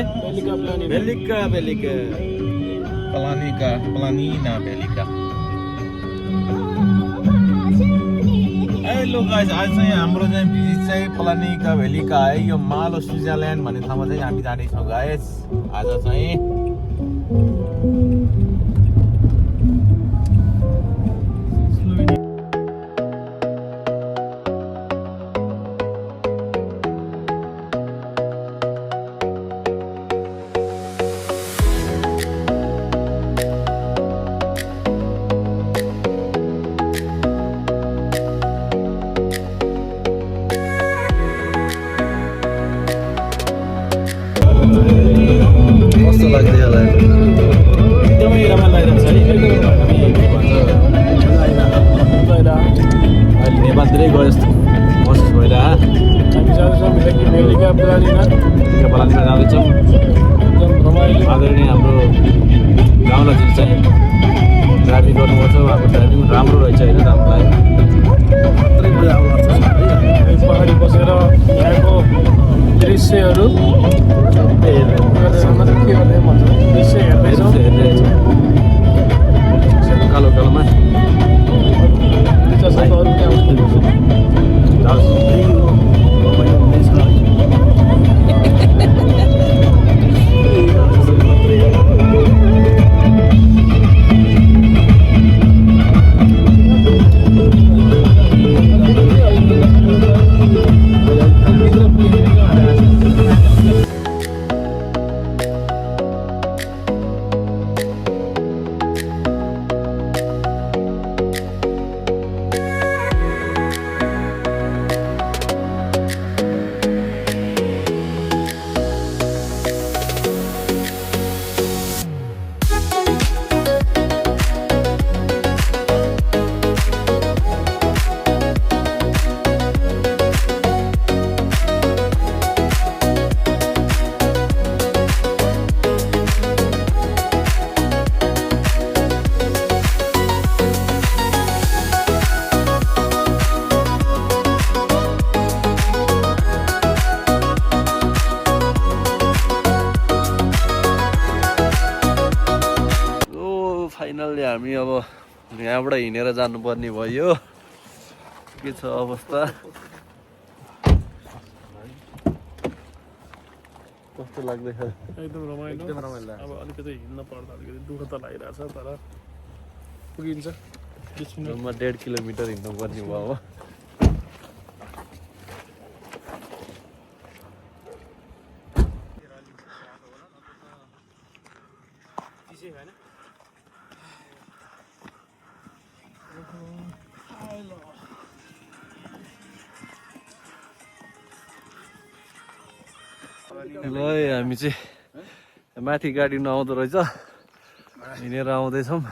अरे बेलिका बेलिका प्लानिना बेलिका। Hello guys, आज चाहिँ हाम्रो चाहिँ भिजिट चाहिँ प्लानिका भेलिका है। यो मालो स्विजरल्यान्ड भन्ने ठाउँमा चाहिँ हामी जाँदैछौँ गाइस आज चाहिँ। कस्तो लाग्दै होला एकदमै रमाइलो लागिरहेको छ है। हामी के भन्छ अहिले नेपालतिरै गयो जस्तो महसुस भइरह। हामी जाँदैछौँ बेलिका प्लानिमा जाँदैछौँ। आदरणीय हाम्रो गाउँलाजी चाहिँ ड्राइभिङ गर्नुपर्छ। उहाँको ड्राइभिङ राम्रो रहेछ होइन, राम्रो लाग्यो। मात्रै मजा आउँछ पहाडी बसेर यहाँको दृश्यहरू कालो कालोमा फाइनल्ली हामी अब यहाँबाट हिँडेर जानुपर्ने भयो। के छ अवस्था, कस्तो लाग्दैछ? एकदम रमाइलो। अब अलिकति हिँड्न पर्दा अलिकति दुःख त लागिरहेछ, तर पुगिन्छ। 1.5 किलोमिटर हिँड्नुपर्ने भयो अब। ल हामी चाहिँ माथि गाडी नआउँदो रहेछ, हिँडेर आउँदैछौँ।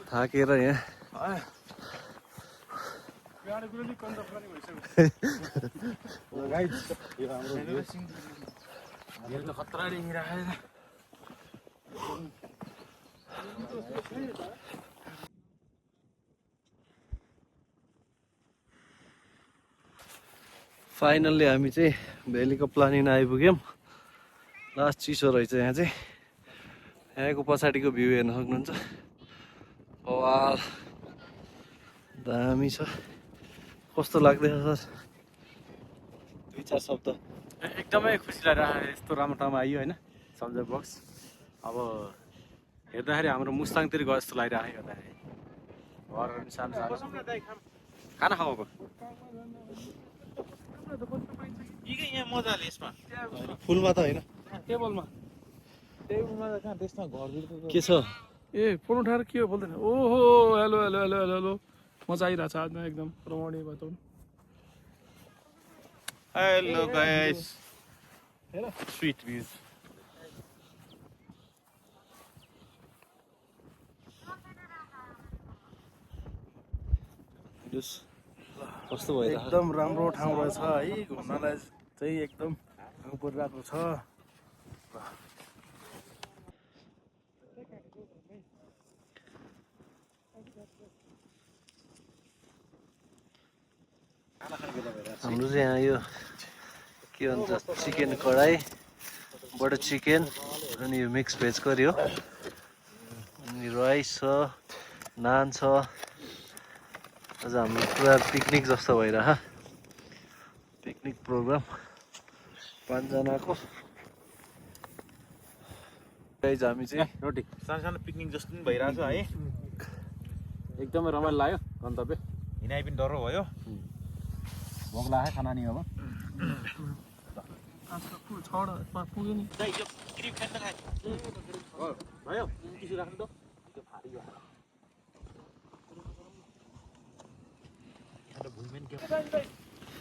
थाकेर यहाँ फाइनल्ली हामी चाहिँ भेलीको प्लानिना आइपुग्यौँ। लास्ट चिसो रहेछ यहाँ चाहिँ। यहाँको पछाडिको भ्यू हेर्न सक्नुहुन्छ। वाह दामी छ। कस्तो लाग्दैछ सर? 2-4 शब्द। एकदमै खुसी लागिरहेको, यस्तो राम्रो ठाउँमा आइयो होइन। सन्जय बक्स अब हेर्दाखेरि हाम्रो मुस्ताङतिर गयो जस्तो लागिरहेको हेर्दाखेरि। घरहरू पनि सानो सानो। खाना खाऊ अब। यहाँ मजाले यसमा फुलमा त होइन, टेबलमा त कहाँ त्यसमा घरभित्र के छ? ए फोन उठाएर के हो बोल्दैन। ओहो hello hello hello hello hello, मजा आइरहेछ आज एकदम रमाउने बताउनु। Hello guys, sweet भ्यूज। कस्तो भयो? एकदम राम्रो ठाउँ रहेछ है, घुम्नलाई चाहिँ एकदम ठाउँ परिरहेको छ। हाम्रो चाहिँ यहाँ यो के भन्छ चिकन कडाई, बटर चिकन, अनि यो मिक्स भेज करी हो, अनि राइस छ, नान छ। आज हाम्रो पुरा पिकनिक जस्तो भइरह, पिकनिक प्रोग्राम 5 जनाको। गाइज हामी चाहिँ रोटी सानो सानो पिकनिक जस्तो पनि भइरहेछ है, एकदमै रमाइलो लाग्यो। गन्तव्य हिँडाइ पनि डह्रो भयो, भोक लाग्यो, खाना नि अब पुग्यो नि भयो। टिसु राख्नु त, त्यो भारी भयो।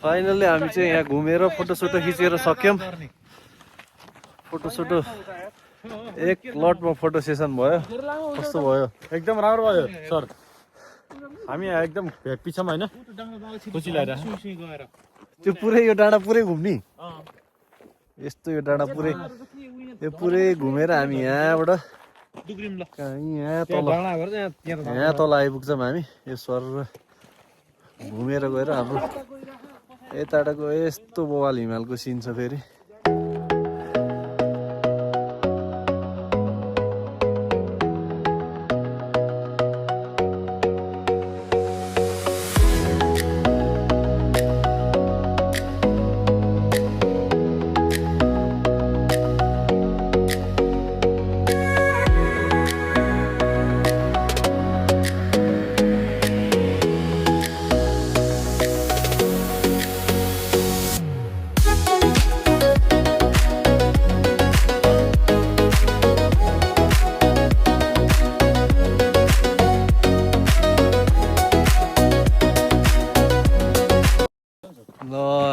फाइनल्ली हामी चाहिँ यहाँ घुमेर फोटोसोटो खिचेर सक्यौँ। फोटोसोटो एक लटमा फोटो सेसन भयो। कस्तो भयो? एकदम राम्रो भयो सर, हामी एकदम पिछामा होइन खुसी लागेर त्यो पुरै यो डाँडा पुरै घुम्ने यस्तो, यो डाँडा पुरै यो पुरै घुमेर हामी यहाँबाट यहाँ तल आइपुग्छौँ। हामी यो सर घुमेर गएर हाम्रो यताको यस्तो बवाल हिमालको सिन छ। फेरि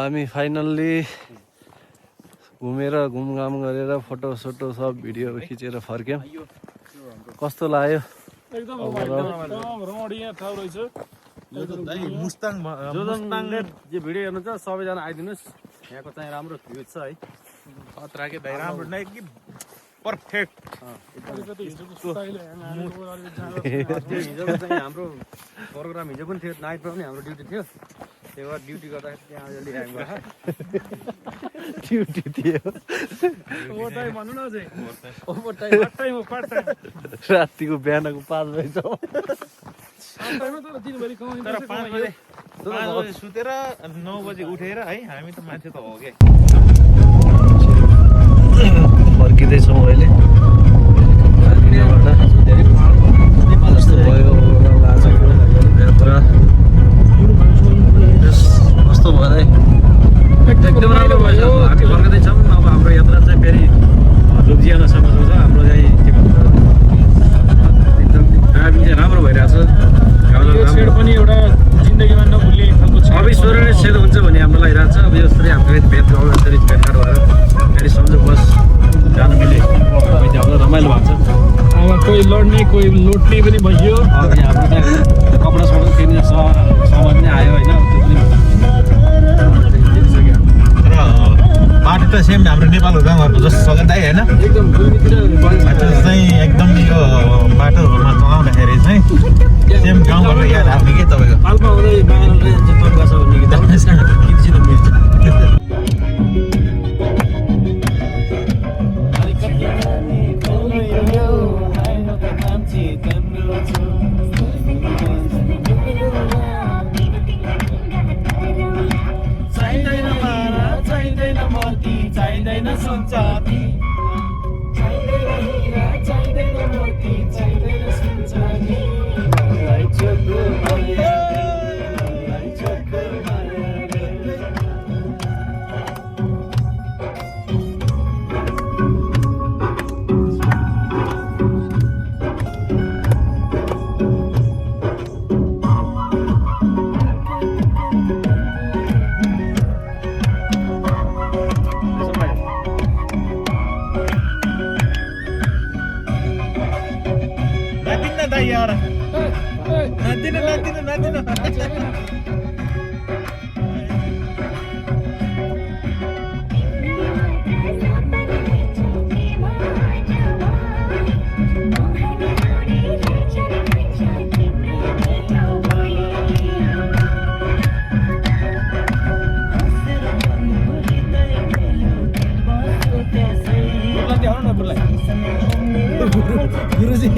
हामी फाइनल्ली घुमेर घुमघाम गरेर फोटोसोटो सब भिडियोहरू खिचेर फर्क्यौँ। कस्तो लाग्यो? एकदम रमाइलो ठाउँ रहेछ। मुस्ताङले जे भिडियो हेर्नु छ सबैजना आइदिनुहोस्, यहाँको चाहिँ राम्रो भ्यू छ है, खतरा के दाइ, राम्रो नै कि पर्फेक्ट। हिजोको चाहिँ हाम्रो प्रोग्राम हिजो पनि थियो, नाइटमा पनि हाम्रो ड्युटी थियो, त्यही भएर ड्युटी गर्दाखेरि त्यहाँ अलिअलि ह्याङ भयो। ड्युटी थियो, रातिको बिहानको 5 बजी सुतेर 9 बजी उठेर है, हामी त मान्छे त हो क्या। फर्किँदैछौँ अहिले। कस्तो भयो आजको यात्रा? कस्तो भयो? एकदम राम्रो भयो। हामी फर्किँदैछौँ अब। हाम्रो यात्रा चाहिँ फेरि लुब्जियानासम्म छ। हाम्रो चाहिँ के भन्छ एकदम ड्राइभिङ चाहिँ राम्रो भइरहेछ। छेड पनि एउटा जिन्दगीमा नभुल्ने खालको छ। अविस्मरणीय छेद हुन्छ भन्ने हाम्रो लागिरहेको छ। अब यसरी हाम्रो भेटघाट भएर फेरि सन्जोगवश जानु मिले, अब रमाइलो भएको छ। अब कोही लड्ने कोही लुट्ने पनि भइयो। अब हाम्रो चाहिँ कपडा सपडा किन्ने सामान पनि आयो होइन, र बाटो त सेम हाम्रो नेपाल गाउँहरूको जस्तो सघाइ होइन, एकदम बाटो चाहिँ एकदम यो बाटोहरूमा चलाउँदाखेरि चाहिँ सेम गाउँघरको याद आउने कि तपाईँको। पाल्पा हुँदै बाह्रले तर्का छ भन्ने गीत किनसित मिल्छ। गुरुजी